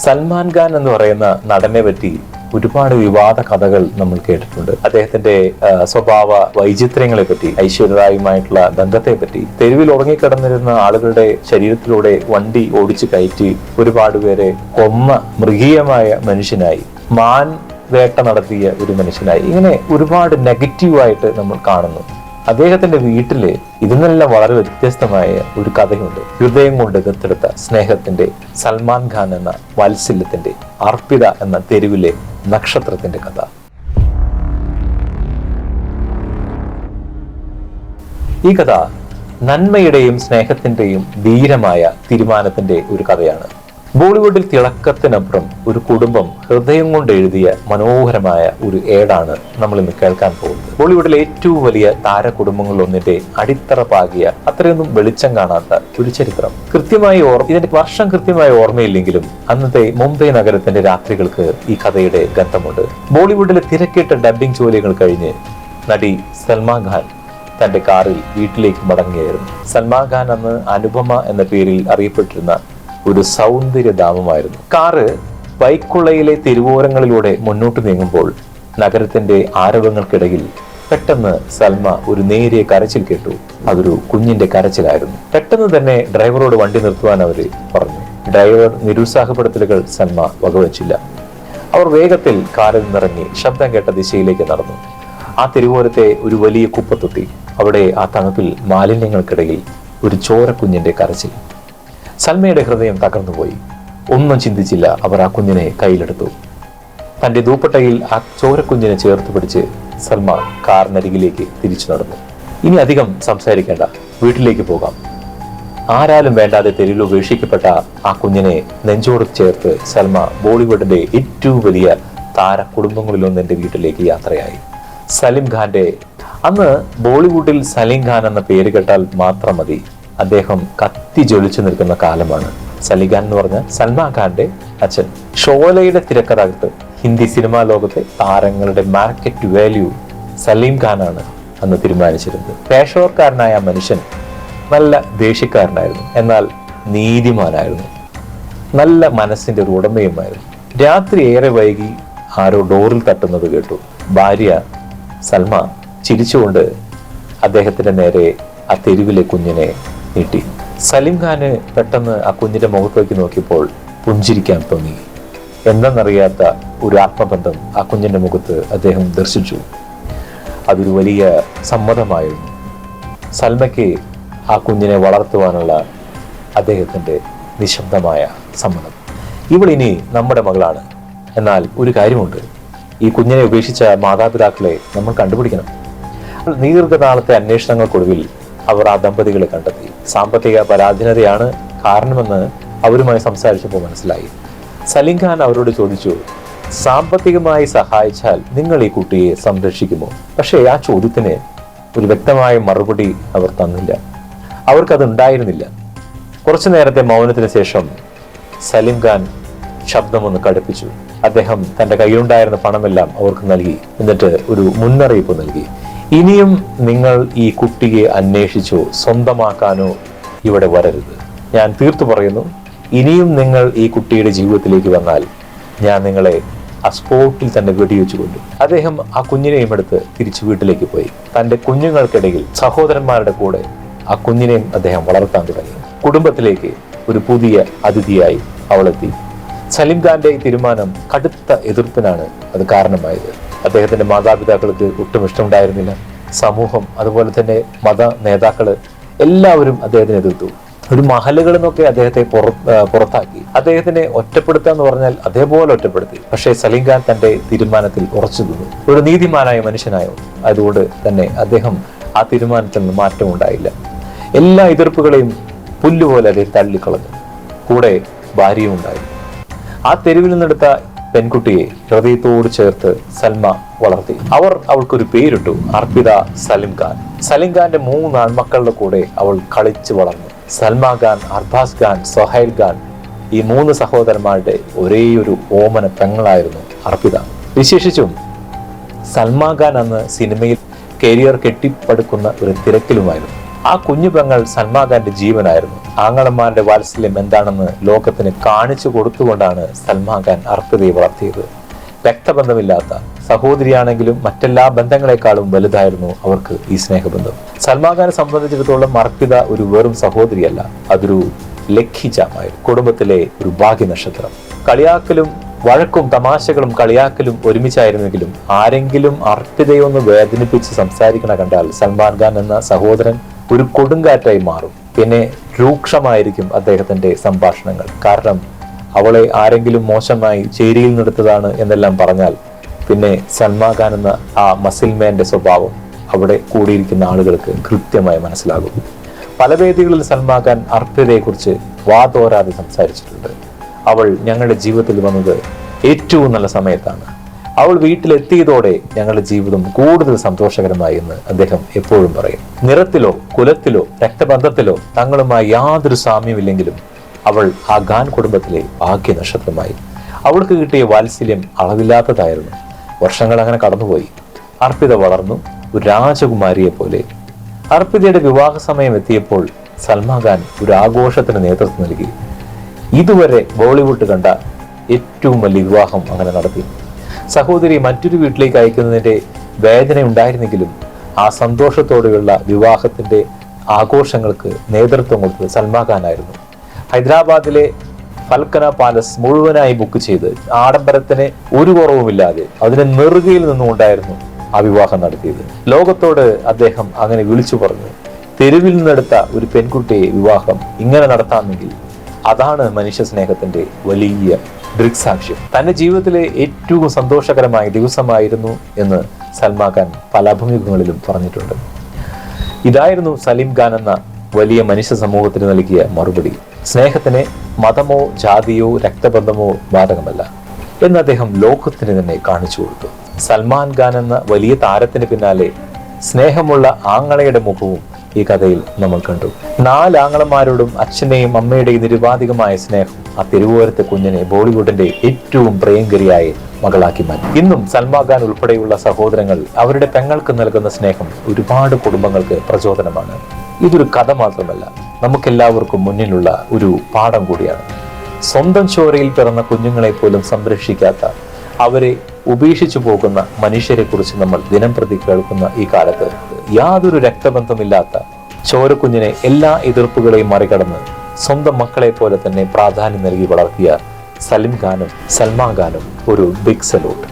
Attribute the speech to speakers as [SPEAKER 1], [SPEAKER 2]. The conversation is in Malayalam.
[SPEAKER 1] സൽമാൻ ഖാൻ എന്ന് പറയുന്ന നടനെ പറ്റി ഒരുപാട് വിവാദ കഥകൾ നമ്മൾ കേട്ടിട്ടുണ്ട്. അദ്ദേഹത്തിന്റെ സ്വഭാവ വൈചിത്ര്യങ്ങളെ പറ്റി, ഐശ്വര്യറായുമായിട്ടുള്ള ബന്ധത്തെ പറ്റി, തെരുവിൽ ഉറങ്ങിക്കിടന്നിരുന്ന ആളുകളുടെ ശരീരത്തിലൂടെ വണ്ടി ഓടിച്ചു കയറ്റി ഒരുപാട് പേരെ കൊന്ന മൃഗീയമായ മനുഷ്യനായി, മാൻ വേട്ട നടത്തിയ ഒരു മനുഷ്യനായി, ഇങ്ങനെ ഒരുപാട് നെഗറ്റീവായിട്ട് നമ്മൾ കാണുന്നു. അദ്ദേഹത്തിന്റെ വീട്ടില് ഇതിനെല്ലാം വളരെ വ്യത്യസ്തമായ ഒരു കഥയുണ്ട്. ഹൃദയം കൊണ്ട് ദത്തെടുത്ത സ്നേഹത്തിന്റെ, സൽമാൻ ഖാൻ എന്ന വാത്സല്യത്തിന്റെ, അർപ്പിത എന്ന തെരുവിലെ നക്ഷത്രത്തിന്റെ കഥ. ഈ കഥ നന്മയുടെയും സ്നേഹത്തിന്റെയും ധീരമായ തീരുമാനത്തിന്റെ ഒരു കഥയാണ്. ബോളിവുഡിൽ തിളക്കത്തിനപ്പുറം ഒരു കുടുംബം ഹൃദയം കൊണ്ട് എഴുതിയ മനോഹരമായ ഒരു ഏടാണ് നമ്മൾ ഇന്ന് കേൾക്കാൻ പോകുന്നത്. ബോളിവുഡിലെ ഏറ്റവും വലിയ താരകുടുംബങ്ങളിലൊന്നിന്റെ അടിത്തറ പാകിയ, അത്രയൊന്നും വെളിച്ചം കാണാത്ത ഒരു ചരിത്രം. ഇതിന്റെ വർഷം കൃത്യമായി ഓർമ്മയില്ലെങ്കിലും അന്നത്തെ മുംബൈ നഗരത്തിന്റെ രാത്രികൾക്ക് ഈ കഥയുടെ ഗന്ധമുണ്ട്. ബോളിവുഡിലെ തിരക്കിട്ട ഡബ്ബിംഗ് ജോലികൾ കഴിഞ്ഞ് നടി സൽമാൻ ഖാൻ തന്റെ കാറിൽ വീട്ടിലേക്ക് മടങ്ങുകയായിരുന്നു. സൽമാൻ ഖാൻ അന്ന് അനുപമ എന്ന പേരിൽ അറിയപ്പെട്ടിരുന്ന ഒരു സൗന്ദര്യധാമമായിരുന്നു. കാറ് വൈക്കുള്ളയിലെ തിരുവോരങ്ങളിലൂടെ മുന്നോട്ട് നീങ്ങുമ്പോൾ നഗരത്തിന്റെ ആരവങ്ങൾക്കിടയിൽ പെട്ടെന്ന് സൽമ ഒരു നേരിയ കരച്ചിൽ കേട്ടു. അതൊരു കുഞ്ഞിന്റെ കരച്ചിലായിരുന്നു. പെട്ടെന്ന് തന്നെ ഡ്രൈവറോട് വണ്ടി നിർത്തുവാൻ അവര് പറഞ്ഞു. ഡ്രൈവർ നിരുത്സാഹപ്പെടുത്തലുകൾ സൽമ വകവച്ചില്ല. അവർ വേഗത്തിൽ കാറിൽ നിന്നിറങ്ങി ശബ്ദം കേട്ട ദിശയിലേക്ക് നടന്നു. ആ തിരുവോരത്തെ ഒരു വലിയ കുപ്പത്തൊട്ടി. അവിടെ ആ തണുപ്പിൽ മാലിന്യങ്ങൾക്കിടയിൽ ഒരു ചോരക്കുഞ്ഞിന്റെ കരച്ചിൽ. സൽമയുടെ ഹൃദയം തകർന്നുപോയി. ഒന്നും ചിന്തിച്ചില്ല. അവർ ആ കുഞ്ഞിനെ കയ്യിലെടുത്തു. തന്റെ ദൂപ്പട്ടയിൽ ആ ചോരക്കുഞ്ഞിനെ ചേർത്ത് പിടിച്ച് സൽമ കാറിനരികിലേക്ക് തിരിച്ചു നടന്നു. ഇനി അധികം സംസാരിക്കേണ്ട, വീട്ടിലേക്ക് പോകാം. ആരാലും വേണ്ടാതെ തെരുവിൽ ഉപേക്ഷിക്കപ്പെട്ട ആ കുഞ്ഞിനെ നെഞ്ചോട് ചേർത്ത് സൽമ ബോളിവുഡിന്റെ ഏറ്റവും വലിയ താര കുടുംബങ്ങളിലൊന്നിന്റെ വീട്ടിലേക്ക് യാത്രയായി. സലിം ഖാന്റെ, അന്ന് ബോളിവുഡിൽ സലീം ഖാൻ എന്ന പേര് കേട്ടാൽ മാത്രം മതി, അദ്ദേഹം കത്തി ജ്വലിച്ചു നിൽക്കുന്ന കാലമാണ്. സലീം ഖാൻ എന്ന് പറഞ്ഞ സൽമാൻ ഖാന്റെ അച്ഛൻ. ഷോലയുടെ തിരക്കഥാകൃത്ത്, ഹിന്ദി സിനിമാ ലോകത്തെ താരങ്ങളുടെ മാർക്കറ്റ് വാല്യൂ സലീം ഖാനാണ് അന്ന് തീരുമാനിച്ചിരുന്നത്. പേഷവർക്കാരനായ മനുഷ്യൻ നല്ല ദേഷ്യക്കാരനായിരുന്നു, എന്നാൽ നീതിമാനായിരുന്നു. നല്ല മനസ്സിന്റെ ഒരു ഉടമയുമായിരുന്നു. രാത്രി ഏറെ വൈകി ആരോ ഡോറിൽ തട്ടുന്നത് കേട്ടു. ഭാര്യ സൽമ ചിരിച്ചുകൊണ്ട് അദ്ദേഹത്തിന്റെ നേരെ ആ തെരുവിലെ കുഞ്ഞിനെ നീട്ടി. സലീം ഖാന് പെട്ടെന്ന് ആ കുഞ്ഞിന്റെ മുഖത്തേക്ക് നോക്കിയപ്പോൾ പുഞ്ചിരിക്കാൻ തോന്നി. എന്തെന്നറിയാത്ത ഒരു ആത്മബന്ധം ആ കുഞ്ഞിന്റെ മുഖത്ത് അദ്ദേഹം ദർശിച്ചു. അതൊരു വലിയ സമ്മതമായിരുന്നു. സൽമയ്ക്ക് ആ കുഞ്ഞിനെ വളർത്തുവാനുള്ള അദ്ദേഹത്തിന്റെ നിശബ്ദമായ സമ്മതം. ഇവളിനി നമ്മുടെ മകളാണ്. എന്നാൽ ഒരു കാര്യമുണ്ട്, ഈ കുഞ്ഞിനെ ഉപേക്ഷിച്ച മാതാപിതാക്കളെ നമ്മൾ കണ്ടുപിടിക്കണം. ദീർഘനാളത്തെ അന്വേഷണങ്ങൾക്കൊടുവിൽ അവർ ആ ദമ്പതികളെ കണ്ടെത്തി. സാമ്പത്തിക പരാധീനതയാണ് കാരണമെന്ന് അവരുമായി സംസാരിച്ചപ്പോൾ മനസ്സിലായി. സലീം ഖാൻ അവരോട് ചോദിച്ചു, സാമ്പത്തികമായി സഹായിച്ചാൽ നിങ്ങൾ ഈ കുട്ടിയെ സംരക്ഷിക്കുമോ? പക്ഷേ ആ ചോദ്യത്തിന് ഒരു വ്യക്തമായ മറുപടി അവർ തന്നില്ല. അവർക്കത് ഉണ്ടായിരുന്നില്ല. കുറച്ചു നേരത്തെ മൗനത്തിന് ശേഷം സലീം ഖാൻ ശബ്ദമൊന്ന് കടുപ്പിച്ചു. അദ്ദേഹം തന്റെ കയ്യിലുണ്ടായിരുന്ന പണമെല്ലാം അവർക്ക് നൽകി. എന്നിട്ട് ഒരു മുന്നറിയിപ്പ് നൽകി. ഇനിയും നിങ്ങൾ ഈ കുട്ടിയെ അന്വേഷിച്ചോ സ്വന്തമാക്കാനോ ഇവിടെ വരരുത്. ഞാൻ തീർത്തു പറയുന്നു, ഇനിയും നിങ്ങൾ ഈ കുട്ടിയുടെ ജീവിതത്തിലേക്ക് വന്നാൽ ഞാൻ നിങ്ങളെ ആ സ്പോട്ടിൽ തന്നെ വെടിവെച്ചു കൊല്ലും. അദ്ദേഹം ആ കുഞ്ഞിനെയും എടുത്ത് തിരിച്ചു വീട്ടിലേക്ക് പോയി. തന്റെ കുഞ്ഞുങ്ങൾക്കിടയിൽ സഹോദരന്മാരുടെ കൂടെ ആ കുഞ്ഞിനെയും അദ്ദേഹം വളർത്താൻ തുടങ്ങി. കുടുംബത്തിലേക്ക് ഒരു പുതിയ അതിഥിയായി അവളെത്തി. സലീം ഖാന്റെ തീരുമാനം കടുത്ത എതിർപ്പിനാണ് അത് കാരണമായത്. അദ്ദേഹത്തിന്റെ മാതാപിതാക്കൾക്ക് ഒട്ടും ഇഷ്ടമുണ്ടായിരുന്നില്ല. സമൂഹം, അതുപോലെ തന്നെ മത നേതാക്കള് എല്ലാവരും അദ്ദേഹത്തിനെ എതിർത്തു. ഒരു മഹലുകളിൽ നിന്നൊക്കെ അദ്ദേഹത്തെ പുറത്താക്കി. അദ്ദേഹത്തിനെ ഒറ്റപ്പെടുത്തുക എന്ന് പറഞ്ഞാൽ അതേപോലെ ഒറ്റപ്പെടുത്തി. പക്ഷേ സലീം ഖാൻ തന്റെ തീരുമാനത്തിൽ ഉറച്ചു നിന്നു. ഒരു നീതിമാനായ മനുഷ്യനായോ അതുകൊണ്ട് തന്നെ അദ്ദേഹം ആ തീരുമാനത്തിൽ നിന്ന് മാറ്റം ഉണ്ടായില്ല. എല്ലാ എതിർപ്പുകളെയും പുല്ലുപോലെ അദ്ദേഹം തള്ളിക്കളഞ്ഞു. കൂടെ ഭാര്യയും ഉണ്ടായി. ആ തെരുവിൽ നിന്നെടുത്ത പെൺകുട്ടിയെ ഹൃദയത്തോട് ചേർത്ത് സൽമ വളർത്തി. അവൾക്കൊരു പേരിട്ടു, അർപ്പിത സലിം ഖാൻ. സലീം ഖാന്റെ 3 ആൺമക്കളുടെ കൂടെ അവൾ കളിച്ചു വളർന്നു. സൽമാൻ ഖാൻ, അർബാസ് ഖാൻ, സൊഹൈൽ ഖാൻ, ഈ 3 സഹോദരന്മാരുടെ ഒരേ ഒരു ഓമന പെങ്ങളായിരുന്നു അർപ്പിത. വിശേഷിച്ചും സൽമാൻ ഖാൻ അന്ന് സിനിമയിൽ കരിയർ കെട്ടിപ്പടുക്കുന്ന ഒരു തിരക്കിലുമായിരുന്നു. ആ കുഞ്ഞു പെങ്ങൾ സൽമാൻ ഖാന്റെ ജീവനായിരുന്നു. ആങ്ങളമാരുടെ വാത്സല്യം എന്താണെന്ന് ലോകത്തിന് കാണിച്ചു കൊടുത്തുകൊണ്ടാണ് സൽമാൻ ഖാൻ അർപ്പിതയെ വളർത്തിയത്. രക്തബന്ധമില്ലാത്ത സഹോദരിയാണെങ്കിലും മറ്റെല്ലാ ബന്ധങ്ങളെക്കാളും വലുതായിരുന്നു അവർക്ക് ഈ സ്നേഹബന്ധം. സൽമാൻ ഖാനെ സംബന്ധിച്ചിടത്തോളം അർപ്പിത ഒരു വെറും സഹോദരിയല്ല, അതൊരു ലക്കിജാമായിരുന്നു, കുടുംബത്തിലെ ഒരു ഭാഗ്യ നക്ഷത്രം. കളിയാക്കലും വഴക്കും തമാശകളും കളിയാക്കലും ഒരുമിച്ചായിരുന്നെങ്കിലും ആരെങ്കിലും അർപ്പിതയൊന്ന് വേദനിപ്പിച്ച് സംസാരിക്കണ കണ്ടാൽ സൽമാൻ ഖാൻ എന്ന സഹോദരൻ ഒരു കൊടുങ്കാറ്റായി മാറും. പിന്നെ രൂക്ഷമായിരിക്കും അദ്ദേഹത്തിന്റെ സംഭാഷണങ്ങൾ. കാരണം അവളെ ആരെങ്കിലും മോശമായി ചേരിയിൽ നിന്നെടുത്തതാണ് എന്നെല്ലാം പറഞ്ഞാൽ പിന്നെ സൽമാൻ ഖാൻ എന്ന ആ മസിൽമാന്റെ സ്വഭാവം അവിടെ കൂടിയിരിക്കുന്ന ആളുകൾക്ക് കൃത്യമായി മനസ്സിലാകും. പല വേദികളിൽ സൽമാൻ ഖാൻ അർപ്പിതയെക്കുറിച്ച് വാതോരാതെ സംസാരിച്ചിട്ടുണ്ട്. അവൾ ഞങ്ങളുടെ ജീവിതത്തിൽ വന്നത് ഏറ്റവും നല്ല സമയത്താണ്. അവൾ വീട്ടിലെത്തിയതോടെ ഞങ്ങളുടെ ജീവിതം കൂടുതൽ സന്തോഷകരമായി എന്ന് അദ്ദേഹം എപ്പോഴും പറയും. നിറത്തിലോ കുലത്തിലോ രക്തബന്ധത്തിലോ തങ്ങളുമായി യാതൊരു സാമ്യമില്ലെങ്കിലും അവൾ ആ ഖാൻ കുടുംബത്തിലെ ഭാഗ്യ നക്ഷത്രമായി. അവൾക്ക് കിട്ടിയ വാത്സല്യം അളവില്ലാത്തതായിരുന്നു. വർഷങ്ങൾ അങ്ങനെ കടന്നുപോയി. അർപ്പിത വളർന്നു, ഒരു രാജകുമാരിയെ പോലെ. അർപ്പിതയുടെ വിവാഹ സമയം എത്തിയപ്പോൾ സൽമാൻ ഖാൻ ഒരു ആഘോഷത്തിന് നേതൃത്വം നൽകി. ഇതുവരെ ബോളിവുഡ് കണ്ട ഏറ്റവും വലിയ വിവാഹം അങ്ങനെ നടത്തി. സഹോദരി മറ്റൊരു വീട്ടിലേക്ക് അയക്കുന്നതിന്റെ വേദന ഉണ്ടായിരുന്നെങ്കിലും ആ സന്തോഷത്തോടെയുള്ള വിവാഹത്തിന്റെ ആഘോഷങ്ങൾക്ക് നേതൃത്വം കൊടുത്തത് സൽമാൻ ഖാൻ ആയിരുന്നു. ഹൈദരാബാദിലെ ഫൽക്കന പാലസ് മുഴുവനായി ബുക്ക് ചെയ്ത് ആഡംബരത്തിന് ഒരു കുറവുമില്ലാതെ അതിന് നെറുകയിൽ നിന്നുകൊണ്ടായിരുന്നു ആ വിവാഹം നടത്തിയത്. ലോകത്തോട് അദ്ദേഹം അങ്ങനെ വിളിച്ചു പറഞ്ഞു, തെരുവിൽ നിന്നെടുത്ത ഒരു പെൺകുട്ടിയെ വിവാഹം ഇങ്ങനെ നടത്താമെങ്കിൽ അതാണ് മനുഷ്യ സ്നേഹത്തിന്റെ വലിയ ദൃക്സാക്ഷ്യം. തന്റെ ജീവിതത്തിലെ ഏറ്റവും സന്തോഷകരമായ ദിവസമായിരുന്നു എന്ന് സൽമാൻ ഖാൻ പല അഭിമുഖങ്ങളിലും പറഞ്ഞിട്ടുണ്ട്. ഇതായിരുന്നു സലീം ഖാൻ എന്ന വലിയ മനുഷ്യ സമൂഹത്തിന് നൽകിയ മറുപടി. സ്നേഹത്തിന് മതമോ ജാതിയോ രക്തബന്ധമോ ബാധകമല്ല എന്ന് അദ്ദേഹം ലോകത്തിന് തന്നെ കാണിച്ചു കൊടുത്തു. സൽമാൻ ഖാൻ എന്ന വലിയ താരത്തിന് പിന്നാലെ സ്നേഹമുള്ള ആങ്ങളയുടെ മുഖവും ഈ കഥയിൽ നമ്മൾ കണ്ടു. 4 ആങ്ങളമാരോടും അച്ഛനെയും അമ്മയുടെയും നിരുപാധികമായ സ്നേഹം ആ തെരുവോരത്തെ കുഞ്ഞിനെ ബോളിവുഡിന്റെ ഏറ്റവും പ്രിയങ്കരിയായ മകളാക്കി മാറ്റി. ഇന്നും സൽമാൻ ഖാൻ ഉൾപ്പെടെയുള്ള സഹോദരങ്ങൾ അവരുടെ പെങ്ങൾക്ക് നൽകുന്ന സ്നേഹം ഒരുപാട് കുടുംബങ്ങൾക്ക് പ്രചോദനമാണ്. ഇതൊരു കഥ മാത്രമല്ല, നമുക്കെല്ലാവർക്കും മുന്നിലുള്ള ഒരു പാഠം കൂടിയാണ്. സ്വന്തം ചോരയിൽ പിറന്ന കുഞ്ഞുങ്ങളെ പോലും സംരക്ഷിക്കാത്ത, അവരെ ഉപേക്ഷിച്ചു പോകുന്ന മനുഷ്യരെ കുറിച്ച് നമ്മൾ ദിനംപ്രതി കേൾക്കുന്ന ഈ കാലത്ത് യാതൊരു രക്തബന്ധമില്ലാത്ത ചോരക്കുഞ്ഞിനെ എല്ലാ എതിർപ്പുകളെയും മറികടന്ന് സ്വന്തം മക്കളെ പോലെ തന്നെ പ്രാധാന്യം നൽകി വളർത്തിയ സലീം ഖാനും സൽമാൻ ഖാനും ഒരു ബിഗ് സല്യൂട്ട്.